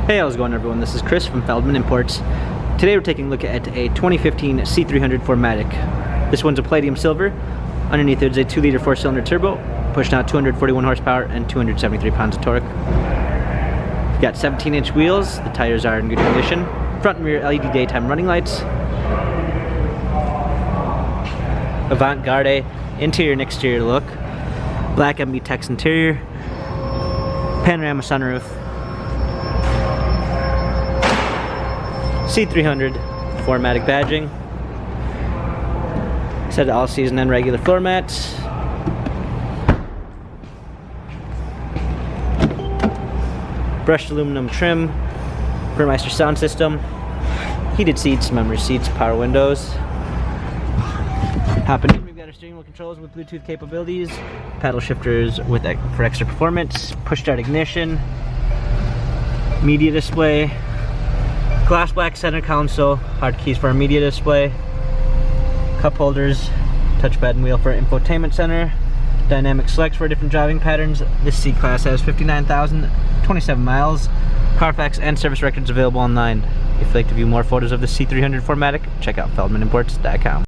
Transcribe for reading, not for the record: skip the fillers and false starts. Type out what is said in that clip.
Hey, how's it going everyone? This is Chris from Feldmann Imports. Today we're taking a look at a 2015 C300 4MATIC. This one's a palladium silver. Underneath there's a 2-liter 4-cylinder turbo, pushing out 241 horsepower and 273 pounds of torque. We've got 17-inch wheels. The tires are in good condition. Front and rear LED daytime running lights. Avant-garde interior and exterior look. Black MB Tex interior. Panorama sunroof. C300 4MATIC badging. Set all season and regular floor mats. Brushed aluminum trim. Burmeister sound system. Heated seats, memory seats, power windows. Hopping in, we've got our steering wheel controls with Bluetooth capabilities. Paddle shifters for extra performance. Push start ignition. Media display. Glass black center console, hard keys for our media display, cup holders, touchpad and wheel for infotainment center, dynamic selects for different driving patterns. This C-Class has 59,027 miles, Carfax and service records available online. If you'd like to view more photos of the C300 4MATIC, check out feldmanimports.com.